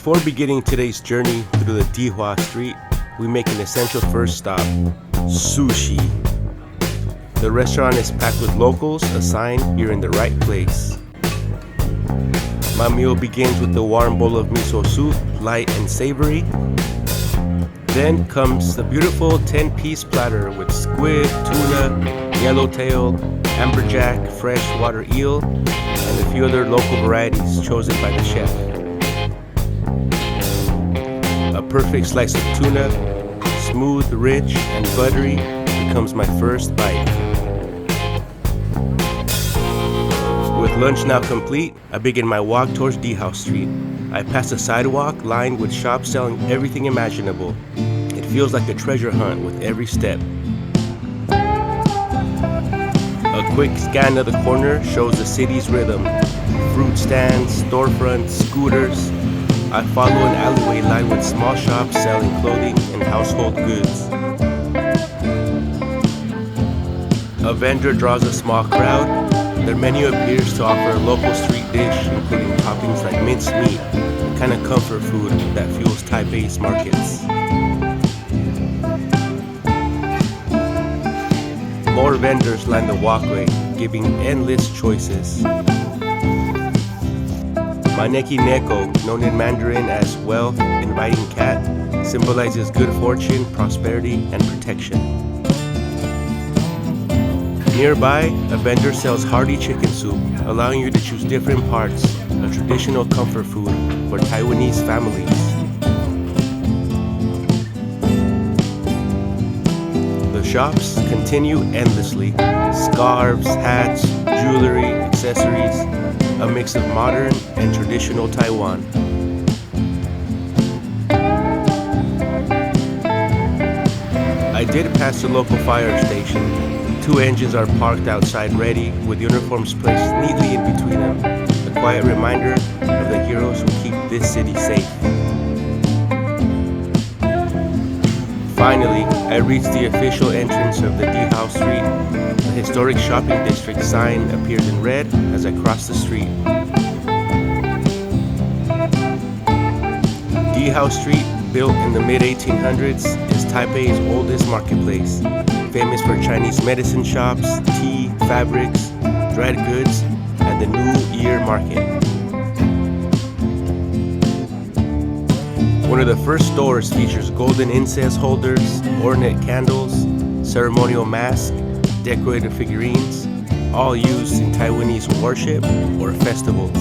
Before beginning today's journey through the Dihua Street, we make an essential first stop, Sushi. The restaurant is packed with locals, a sign you're in the right place. My meal begins with the warm bowl of miso soup, light and savory. Then comes the beautiful 10-piece platter with squid, tuna, yellowtail, amberjack, freshwater eel, and a few other local varieties chosen by the chef. A perfect slice of tuna, smooth, rich, and buttery, becomes my first bite. With lunch now complete, I begin my walk towards Dihua Street. I pass a sidewalk lined with shops selling everything imaginable. It feels like a treasure hunt with every step. A quick scan of the corner shows the city's rhythm. Fruit stands, storefronts, scooters. I follow an alleyway lined with small shops selling clothing and household goods. A vendor draws a small crowd. Their menu appears to offer a local street dish, including toppings like minced meat, the kind of comfort food that fuels Taipei's markets. More vendors line the walkway, giving endless choices. Maneki-Neko, known in Mandarin as wealth, inviting cat, symbolizes good fortune, prosperity, and protection. Nearby, a vendor sells hearty chicken soup, allowing you to choose different parts, a traditional comfort food for Taiwanese families. The shops continue endlessly. Scarves, hats, jewelry, accessories, a mix of modern and traditional Taiwan. I did pass the local fire station. 2 engines are parked outside ready, with uniforms placed neatly in between them, a quiet reminder of the heroes who keep this city safe. Finally, I reached the official entrance of the Dihua Street. The historic shopping district sign appears in red as I cross the street. Dihua Street, built in the mid-1800s, is Taipei's oldest marketplace, famous for Chinese medicine shops, tea, fabrics, dried goods, and the New Year market. One of the first stores features golden incense holders, ornate candles, ceremonial masks, decorated figurines, all used in Taiwanese worship or festivals.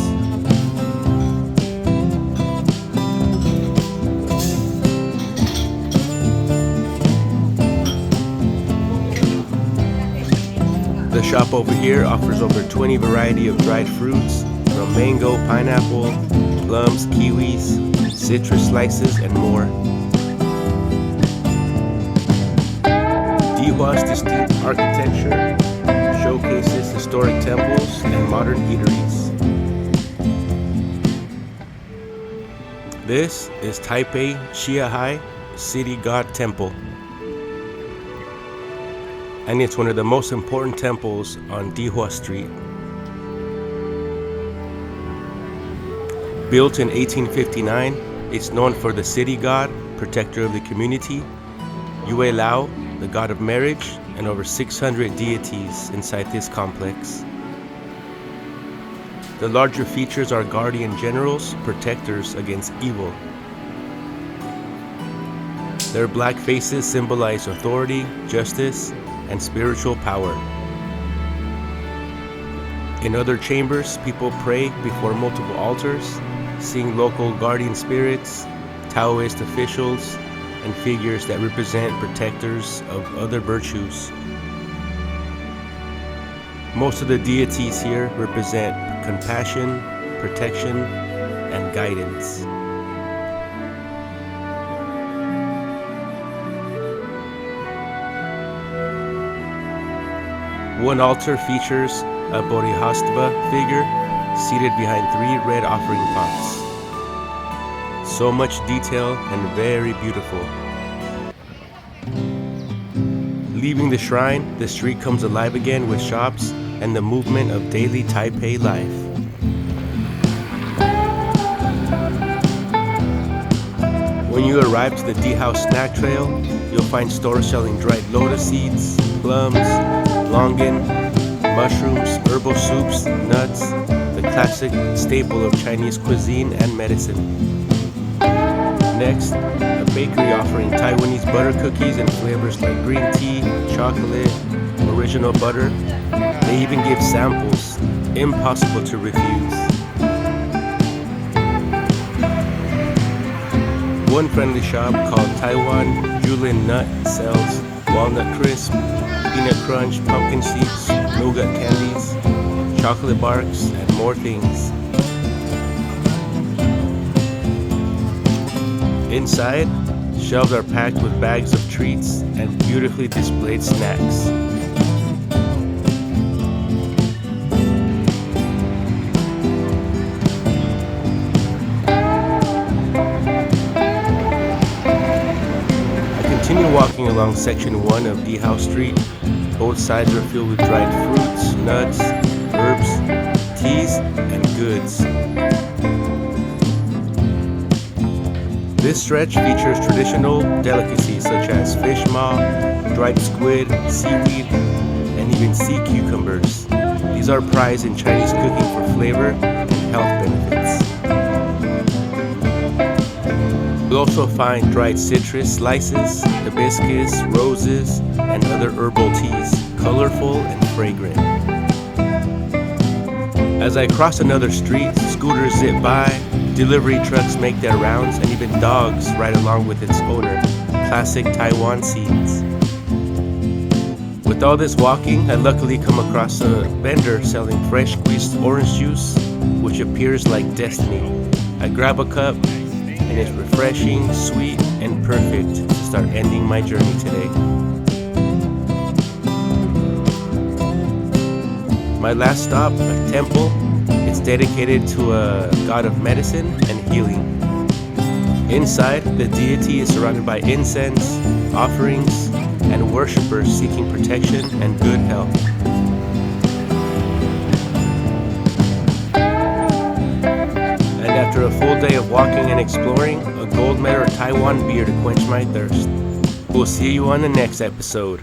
The shop over here offers over 20 variety of dried fruits, from mango, pineapple, plums, kiwis, citrus slices, and more. Dihua's distinct architecture showcases historic temples and modern eateries. This is Taipei Xia-Hai City God Temple, and it's one of the most important temples on Dihua Street. Built in 1859, it's known for the city god, protector of the community, Yue Lao, the god of marriage, and over 600 deities inside this complex. The larger features are guardian generals, protectors against evil. Their black faces symbolize authority, justice, and spiritual power. In other chambers, people pray before multiple altars, seeing local guardian spirits, Taoist officials, and figures that represent protectors of other virtues. Most of the deities here represent compassion, protection, and guidance. One altar features a Bodhisattva figure seated behind 3 red offering pots. So much detail and very beautiful. Leaving the shrine, the street comes alive again with shops and the movement of daily Taipei life. When you arrive to the Dihua Snack Trail, you'll find stores selling dried lotus seeds, plums, longan, mushrooms, herbal soups, nuts, the classic staple of Chinese cuisine and medicine. Next, a bakery offering Taiwanese butter cookies in flavors like green tea, chocolate, original butter. They even give samples, impossible to refuse. One friendly shop called Taiwan Juelin Nut sells walnut crisp, peanut crunch, pumpkin seeds, nougat candies, chocolate barks, and more things. Inside, shelves are packed with bags of treats and beautifully displayed snacks. I continue walking along section 1 of Dihua Street. Both sides are filled with dried fruits, nuts, herbs, teas, and goods. This stretch features traditional delicacies such as fish maw, dried squid, seaweed, and even sea cucumbers. These are prized in Chinese cooking for flavor and health benefits. You'll also find dried citrus slices, hibiscus, roses, and other herbal teas, colorful and fragrant. As I cross another street, scooters zip by, delivery trucks make their rounds, and even dogs ride along with its owner. Classic Taiwan scenes. With all this walking, I luckily come across a vendor selling fresh squeezed orange juice, which appears like destiny. I grab a cup, and it's refreshing, sweet, and perfect to start ending my journey today. My last stop, a temple. It's dedicated to a god of medicine and healing. Inside, the deity is surrounded by incense, offerings, and worshippers seeking protection and good health. And after a full day of walking and exploring, a gold medal Taiwan beer to quench my thirst. We'll see you on the next episode.